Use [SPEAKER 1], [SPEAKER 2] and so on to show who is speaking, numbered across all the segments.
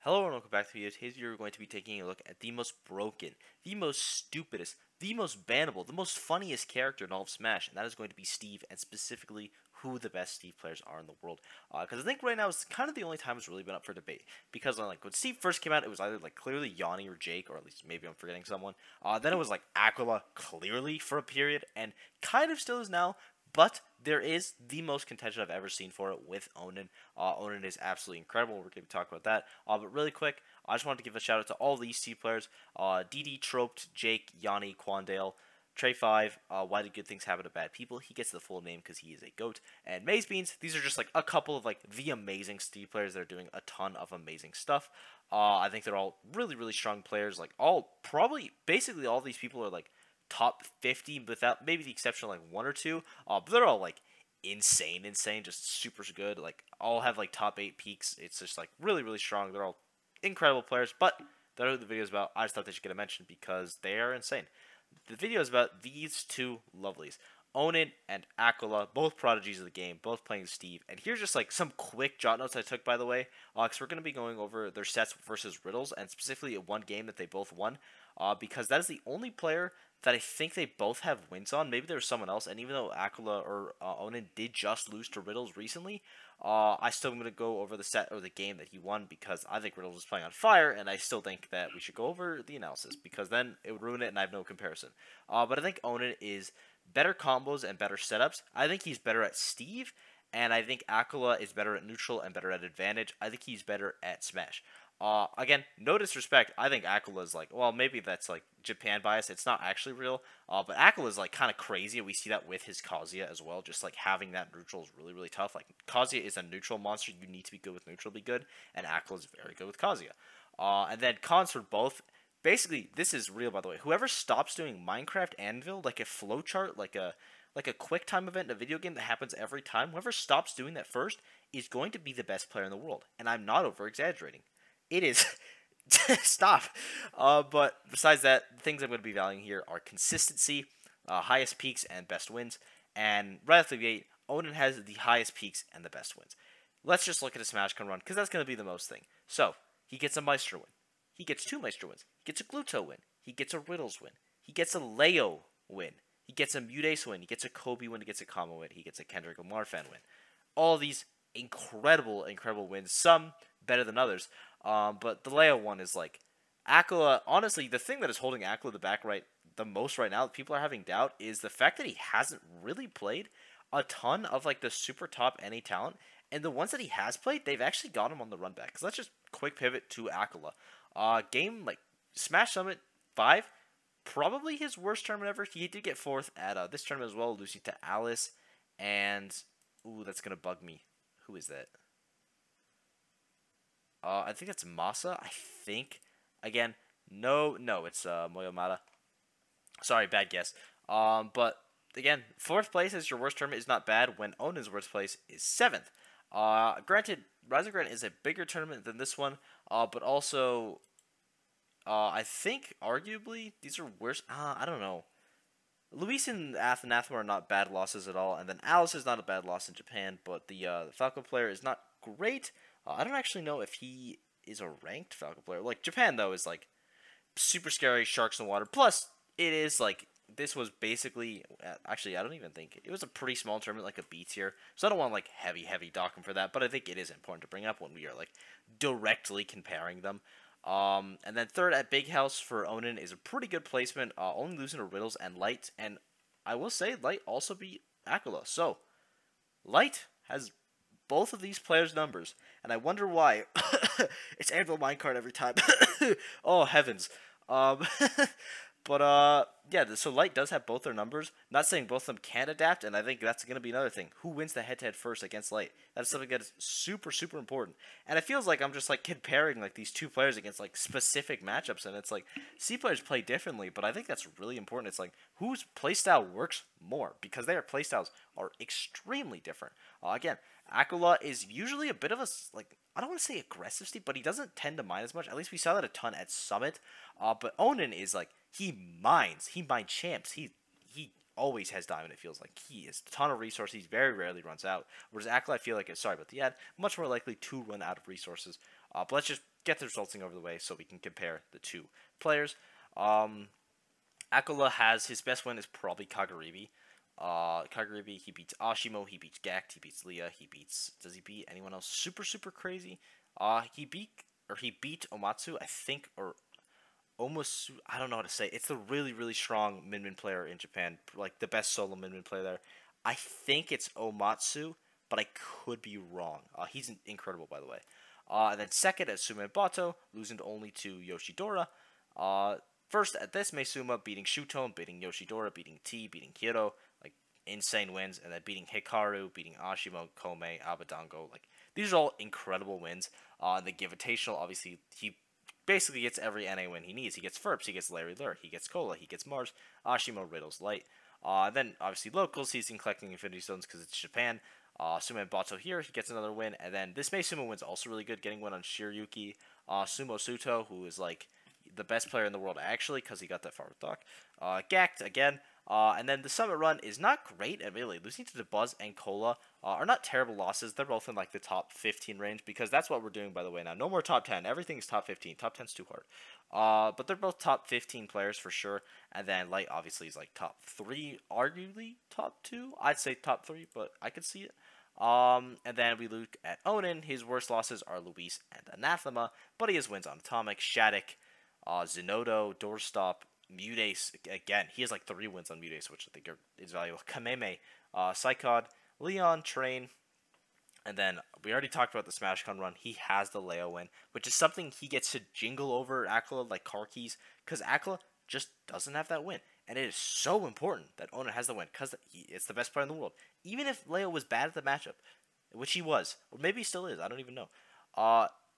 [SPEAKER 1] Hello and welcome back to the video. Today's video we're going to be taking a look at the most broken, the most stupidest, the most bannable, the most funniest character in all of Smash, and that is going to be Steve, and specifically who the best Steve players are in the world. Because I think right now it's kind of the only time it's really been up for debate. Because like when Steve first came out, it was either like clearly Yanni or Jake, or at least maybe I'm forgetting someone. Then it was like Aquila clearly for a period, and kind of still is now. But there is the most contention I've ever seen for it with Onan. Onan is absolutely incredible. We're going to be talking about that. But really quick, I just wanted to give a shout out to all these Steve players. DD, Troped, Jake, Yanni, Quandale, Trey 5, Why Did Good Things Happen to Bad People? He gets the full name because he is a GOAT. And Maze Beans, these are just like a couple of like the amazing Steve players that are doing a ton of amazing stuff. I think they're all really, really strong players. Like basically all these people are like top 50 without maybe the exception of like one or two. But they're all like insane, just super good. Like all have like top 8 peaks. It's just like really, really strong. They're all incredible players, but that's what the video is about. I just thought they should get a mention because they are insane. The video is about these two lovelies, Onan and Aquila, both prodigies of the game, both playing Steve. And here's just like some quick jot notes I took, by the way, because we're going to be going over their sets versus riddles, and specifically one game that they both won, because that is the only player that I think they both have wins on. Maybe there was someone else, and even though Aquila or Onan did just lose to Riddles recently, I still am going to go over the set or the game that he won because I think Riddles was playing on fire, and I still think that we should go over the analysis because then it would ruin it and I have no comparison. But I think Onan is better combos and better setups. I think he's better at Steve, and I think Aquila is better at neutral and better at advantage. I think he's better at Smash. Again, no disrespect. I think Aquila is like, well, maybe that's like Japan bias. It's not actually real. But Aquila is like kind of crazy. We see that with his Kazuya as well. Just like having that neutral is really, really tough. Like Kazuya is a neutral monster. You need to be good with neutral to be good. And Aquila is very good with Kazuya. And then cons for both. Basically, this is real, by the way. Whoever stops doing Minecraft Anvil, like a flowchart, like a quick time event in a video game that happens every time, whoever stops doing that first is going to be the best player in the world. And I'm not over exaggerating. It is. Stop. But besides that, the things I'm going to be valuing here are consistency, highest peaks, and best wins. And right off the gate, Onan has the highest peaks and the best wins. Let's just look at a Smash Con run, because that's going to be the most thing. So, he gets a Meister win. He gets 2 Meister wins. He gets a Gluto win. He gets a Riddles win. He gets a Leo win. He gets a Mutace win. He gets a Kobe win. He gets a Kama win. He gets a Kendrick Lamar fan win. All these incredible, incredible wins. Some better than others. But the Leo one is like Aquila. Honestly, the thing that is holding Aquila the most right now, that people are having doubt, is the fact that he hasn't really played a ton of like the super top NA talent, and the ones that he has played, they've actually got him on the run back. Because let's just quick pivot to Aquila. Game like Smash Summit 5, probably his worst tournament ever. He did get 4th at this tournament as well, losing to Alice, and ooh, that's gonna bug me. Who is that? I think that's Masa. I think. Again, no, it's Moyomata. Sorry, bad guess. But again, 4th place as your worst tournament is not bad when Onan's worst place is 7th. Granted, Rising Grand is a bigger tournament than this one, but also, I think arguably these are worse. I don't know. Luis and Anathema are not bad losses at all, and then Alice is not a bad loss in Japan, but the Falco player is not great. I don't actually know if he is a ranked Falco player. Like, Japan, though, is, like, super scary, sharks in the water. Plus, it is, like, this was basically, actually, I don't even think, it was a pretty small tournament, like a B tier. So I don't want, like, heavy dock him for that, but I think it is important to bring up when we are, like, directly comparing them. And then 3rd at Big House for Onan is a pretty good placement, only losing to Riddles and Light. And I will say, Light also beat Aquila. So, Light has both of these players' numbers, and I wonder why. It's Anvil Minecart every time. Oh, heavens. But, yeah, so Light does have both their numbers. Not saying both of them can adapt, and I think that's going to be another thing. Who wins the head-to-head first against Light? That's something that is super, super important. And it feels like I'm just, like, comparing, like, these two players against, like, specific matchups, and it's like, C players play differently, but I think that's really important. It's like, whose playstyle works more? Because their playstyles are extremely different. Again, Aquila is usually a bit of a, like, I don't want to say aggressive Steve, but he doesn't tend to mine as much. At least we saw that a ton at Summit. But Onan is like, he mines champs. He always has diamond, it feels like. He has a ton of resources. He very rarely runs out. Whereas Aquila, I feel like, sorry about the ad, much more likely to run out of resources. But let's just get the resulting over the way so we can compare the two players. Aquila has his best win is probably Kaguribi. Kaguribi, he beats Ashimo, he beats Gact, he beats Leah, does he beat anyone else super crazy? He beat Omatsu, I think, or almost, I don't know how to say. It's a really strong Min player in Japan, like the best solo Min player there. I think it's Omatsu, but I could be wrong. He's incredible, by the way. And then second at Sume Bato, losing only to Yoshidora. First at this, Meisuma beating Shuton, beating Yoshidora, beating T, beating Kyoto, like insane wins, and then beating Hikaru, beating Ashimo, Kome, Abadango. Like these are all incredible wins. The Givitational, obviously, he basically gets every NA win he needs. He gets Ferps, he gets Larry Lure, he gets Cola, he gets Mars, Ashimo, Riddles, Light. Then obviously locals, he's been collecting Infinity Stones because it's Japan. Sumo Bato here, he gets another win, and then this May Sumo win's also really good, getting one on Shiryuki. Sumo Suto, who is like the best player in the world actually, because he got that forward dock. Gact again, and then the Summit run is not great, and really losing to the Buzz and Cola are not terrible losses. They're both in like the top 15 range, because that's what we're doing, by the way. Now, no more top 10. Everything's top 15. Top 10's too hard. But they're both top 15 players for sure. And then Light obviously is like top 3, arguably top 2. I'd say top 3, but I could see it. And then we look at Onan. His worst losses are Luis and Anathema, but he has wins on Atomic, Shattuck, Zenodo, Doorstop, Mutace. Again, he has like 3 wins on Mutace, which I think is valuable. Kameme, Psychod, Leon, Train, and then we already talked about the SmashCon run. He has the Leo win, which is something he gets to jingle over Aquila like car keys, because Aquila just doesn't have that win. And it is so important that Onan has the win, because it's the best player in the world. Even if Leo was bad at the matchup, which he was, or maybe he still is, I don't even know.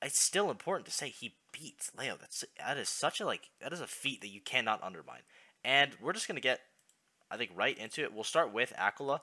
[SPEAKER 1] It's still important to say he beats Leo. That is a feat that you cannot undermine. And we're just gonna get, I think, right into it. We'll start with Aquila.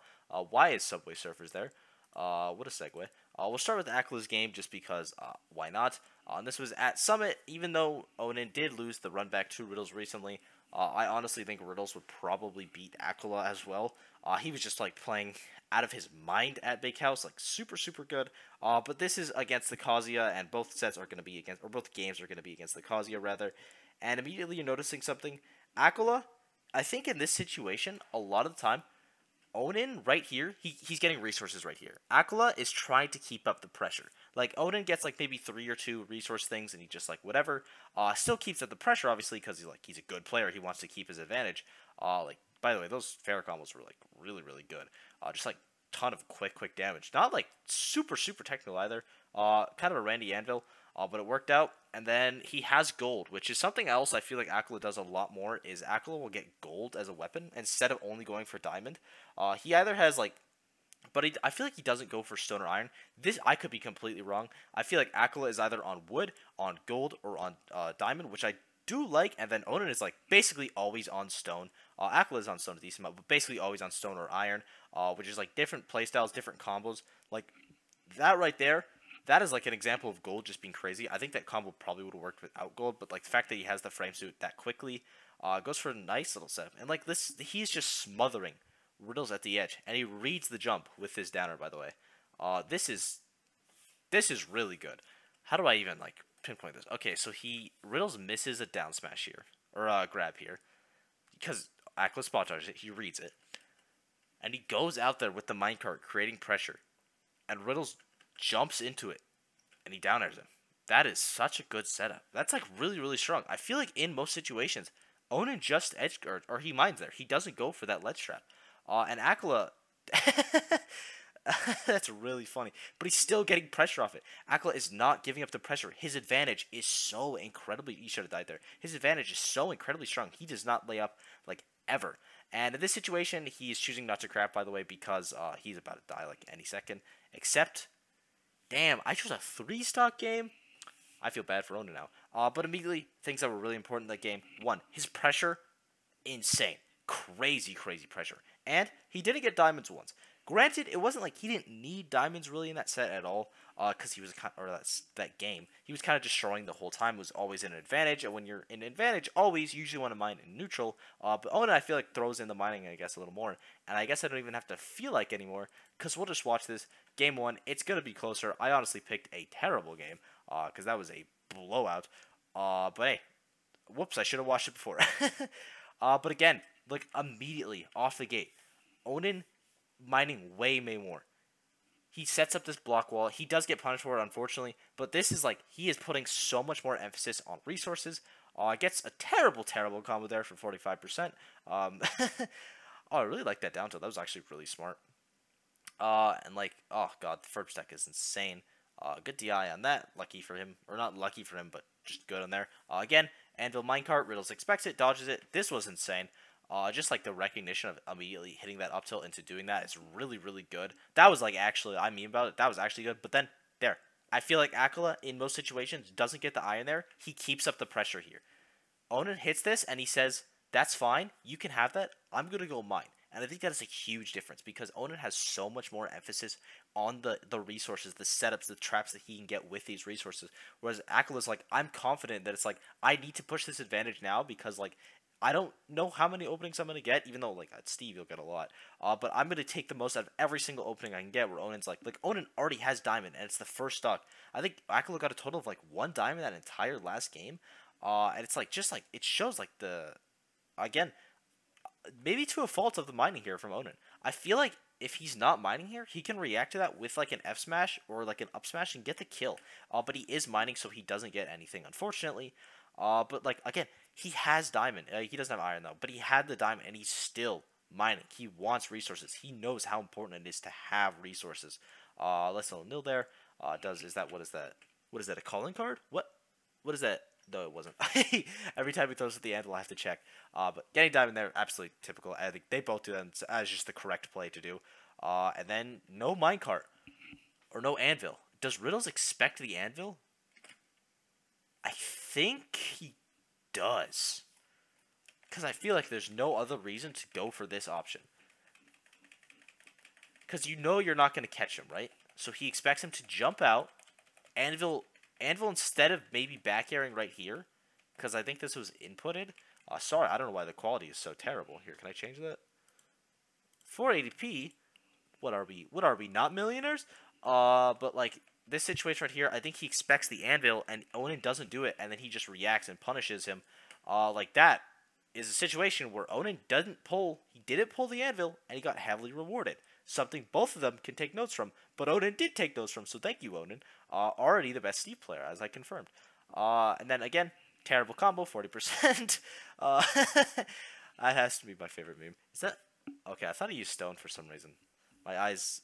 [SPEAKER 1] Why is Subway Surfers there? What a segue. We'll start with Aquila's game just because why not? And this was at Summit. Even though Onan did lose the run back to Riddles recently, I honestly think Riddles would probably beat Aquila as well. He was just like playing out of his mind at Big House, like super good. But this is against the Kazuya, and both sets are going to be against, or both games are going to be against the Kazuya rather. And immediately you're noticing something. Aquila, I think in this situation, a lot of the time, Onan right here, he's getting resources right here. Aquila is trying to keep up the pressure. Like, Onan gets like maybe 3 or 2 resource things, and he just like whatever. Still keeps up the pressure, obviously, because he's a good player. He wants to keep his advantage. Like, by the way, those fair combos were like really good. Just like ton of quick damage. Not like super technical either. Kind of a Randy Anvil. But it worked out, and then he has gold, which is something else I feel like Aquila does a lot more, is Aquila will get gold as a weapon instead of only going for diamond. He either has, like, but I feel like he doesn't go for stone or iron. This, I could be completely wrong. I feel like Aquila is either on wood, on gold, or on diamond, which I do like, and then Onan is, like, basically always on stone. Aquila is on stone a decent amount, but basically always on stone or iron, which is, like, different playstyles, different combos. Like, that right there, that is like an example of gold just being crazy. I think that combo probably would have worked without gold, but like the fact that he has the frame suit that quickly, goes for a nice little setup. And like this, he's just smothering Riddles at the edge, and he reads the jump with his downer. By the way, this is really good. How do I even like pinpoint this? Okay, so Riddles misses a down smash here, or a grab here, because Aquila spot charges it. He reads it, and he goes out there with the minecart, creating pressure, and Riddles jumps into it, and he down airs him. That is such a good setup. That's like really strong. I feel like in most situations, Onan just edge guard, or he mines there. He doesn't go for that ledge trap. And Aquila, that's really funny. But he's still getting pressure off it. Aquila is not giving up the pressure. His advantage is so incredibly. He should have died there. His advantage is so incredibly strong. He does not lay up like ever. And in this situation, he's choosing not to crap, by the way, because he's about to die like any second. Except, damn, I chose a 3-stock game. I feel bad for Onan now. But immediately, things that were really important in that game. 1, his pressure, insane. Crazy pressure. And he didn't get diamonds once. Granted, it wasn't like he didn't need diamonds really in that set at all, because he was that game. He was kind of just showing the whole time, was always in an advantage, and when you're in an advantage, always you usually want to mine in neutral. But Onan, I feel like, throws in the mining, I guess, a little more, and I guess I don't even have to feel like anymore, because we'll just watch this. Game 1, it's going to be closer. I honestly picked a terrible game, because that was a blowout. But hey, whoops, I should have watched it before. But again, like immediately off the gate, Onan mining way more. He sets up this block wall. He does get punished for it, unfortunately, but this is like he is putting so much more emphasis on resources. Gets a terrible combo there for 45%. Oh, I really like that down tilt. That was actually really smart. And like, oh god, the first deck is insane. Good DI on that. Lucky for him, or not lucky for him, but just good on there. Again, Anvil minecart. Riddles expects it, dodges it. This was insane. Just like the recognition of immediately hitting that up tilt into doing that is really good. That was like actually, I mean about it, that was actually good. But then, there. I feel like Aquila, in most situations, doesn't get the iron there. He keeps up the pressure here. Onan hits this, and he says, that's fine, you can have that, I'm going to go mine. And I think that is a huge difference, because Onan has so much more emphasis on the resources, the setups, the traps that he can get with these resources. Whereas Aquila's like, I'm confident that it's like, I need to push this advantage now, because like, I don't know how many openings I'm going to get, even though, like, at Steve, you'll get a lot. But I'm going to take the most out of every single opening I can get, where Onan's like, Onan already has diamond, and it's the first stock. I think Aquila got a total of, like, 1 diamond that entire last game. And it's, like, just, like, it shows, like, again, maybe to a fault of the mining here from Onan. I feel like if he's not mining here, he can react to that with, like, an F smash or, like, an up smash and get the kill. But he is mining, so he doesn't get anything, unfortunately. But, like, again, he has diamond. He doesn't have iron, though. But he had the diamond, and he's still mining. He wants resources. He knows how important it is to have resources. Less than a nil there. What is that? What is that, a calling card? What is that? No, it wasn't. Every time he throws at the anvil, I have to check. But getting diamond there, absolutely typical. I think they both do that as just the correct play to do. And then no minecart. Or no anvil. Does Riddles expect the anvil? I think he does. Because I feel like there's no other reason to go for this option. Because you know you're not going to catch him, right? So he expects him to jump out. Anvil instead of maybe back airing right here. Because I think this was inputted. Sorry, I don't know why the quality is so terrible. Here, can I change that? 480p? What are we, not millionaires? But like, this situation right here, I think he expects the anvil, and Onan doesn't do it, and then he just reacts and punishes him. Like that is a situation where Onan didn't pull the anvil, and he got heavily rewarded. Something both of them can take notes from, but Onan did take notes from, so thank you, Onan. Already the best Steve player, as I confirmed. And then again, terrible combo, 40%. That has to be my favorite meme. Is that okay? I thought he used stone for some reason. My eyes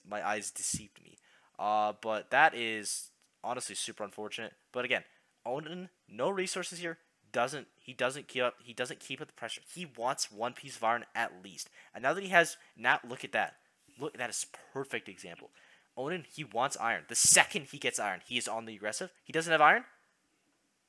[SPEAKER 1] deceived me. But that is honestly super unfortunate. But again, Onan, no resources here. He doesn't keep up the pressure. He wants one piece of iron at least. And now that he has, look at that. Look, that is a perfect example. Onan, he wants iron. The second he gets iron, he is on the aggressive. He doesn't have iron.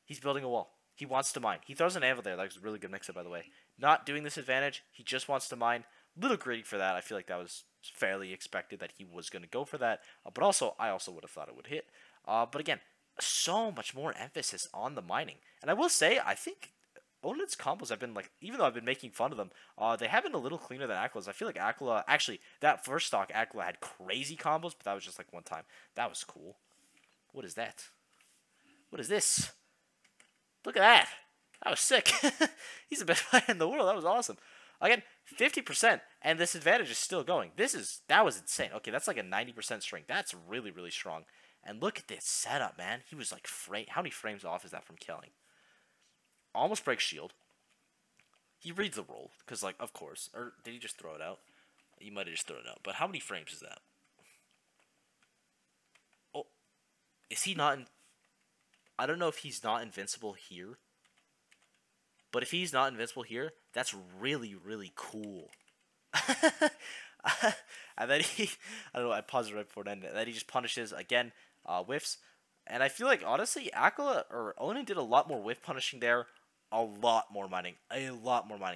[SPEAKER 1] He's building a wall. He wants to mine. He throws an anvil there. That was a really good mix-up, by the way. Not doing this advantage. He just wants to mine. Little greedy for that. I feel like that was fairly expected that he was going to go for that. But also, I also would have thought it would hit. But again, so much more emphasis on the mining. And I will say, I think Onan's combos have been, like, even though I've been making fun of them, they have been a little cleaner than Aquila's. I feel like Aquila, actually, that first stock, Aquila had crazy combos, but that was just, like, one time. That was cool. What is that? What is this? Look at that. That was sick. He's the best player in the world. That was awesome. Again, 50%, and this advantage is still going. That was insane. Okay, that's like a 90% strength. That's really strong. And look at this setup, man. He was like, how many frames off is that from killing? Almost breaks shield. He reads the roll, because, like, of course. Or did he just throw it out? He might have just thrown it out. But how many frames is that? Oh, is he not I don't know if he's not invincible here. But if he's not invincible here, that's really cool. And then I don't know, I paused it right before it ended. And then he just punishes, again, whiffs. And I feel like, honestly, Aquila, or Onan did a lot more whiff punishing there. A lot more mining.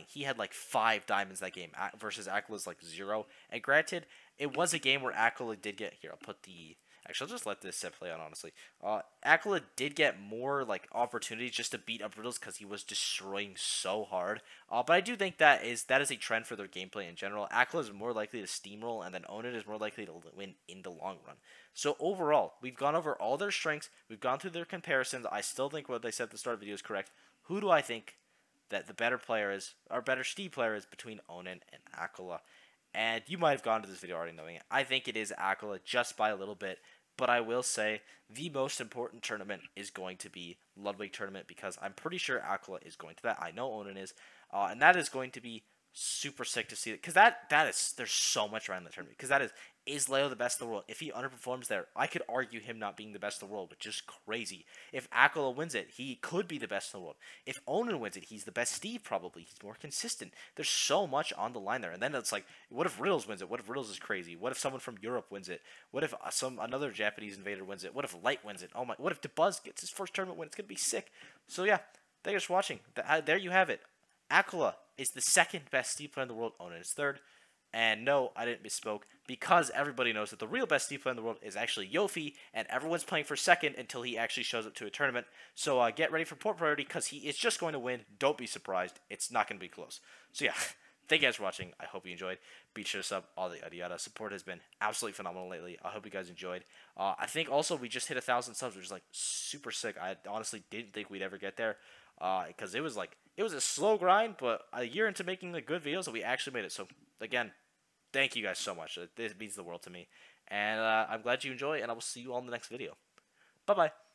[SPEAKER 1] He had like 5 diamonds that game versus Aquila's like 0. And granted, it was a game where Aquila did get, here, I'll put the Actually, I'll just let this set play out, honestly. Aquila did get more, like, opportunities just to beat up Riddles because he was destroying so hard. But I do think that is a trend for their gameplay in general. Aquila is more likely to steamroll, and then Onan is more likely to win in the long run. So overall, we've gone over all their strengths. We've gone through their comparisons. I still think what they said at the start of the video is correct. Who do I think that the better player is, or better Steve player is between Onan and Aquila? And you might have gone to this video already knowing it. I think it is Aquila just by a little bit. But I will say the most important tournament is going to be Ludwig tournament because I'm pretty sure Aquila is going to that. I know Onan is. And that is going to be super sick to see it. Because there's so much around the tournament. Because is Leo the best in the world? If he underperforms there, I could argue him not being the best in the world, which is crazy. If Aquila wins it, he could be the best in the world. If Onan wins it, he's the best Steve probably. He's more consistent. There's so much on the line there. And then it's like, what if Riddles wins it? What if Riddles is crazy? What if someone from Europe wins it? What if another Japanese invader wins it? What if Light wins it? Oh my! What if DeBuzz gets his first tournament win? It's gonna be sick. So yeah, thank you for watching. There you have it. Aquila is the second best Steve player in the world. Onan is third. And no, I didn't misspoke, because everybody knows that the real best Steve player in the world is actually Yofi, and everyone's playing for second until he actually shows up to a tournament. So get ready for port priority, because he is just going to win. Don't be surprised. It's not going to be close. So yeah, thank you guys for watching. I hope you enjoyed. Be sure to sub, all the yada yada. Support has been absolutely phenomenal lately. I hope you guys enjoyed. I think also we just hit 1,000 subs, which is like super sick. I honestly didn't think we'd ever get there, because it was a slow grind, but a year into making the good videos, we actually made it. So again, thank you guys so much. This means the world to me. And I'm glad you enjoy, and I will see you all in the next video. Bye-bye.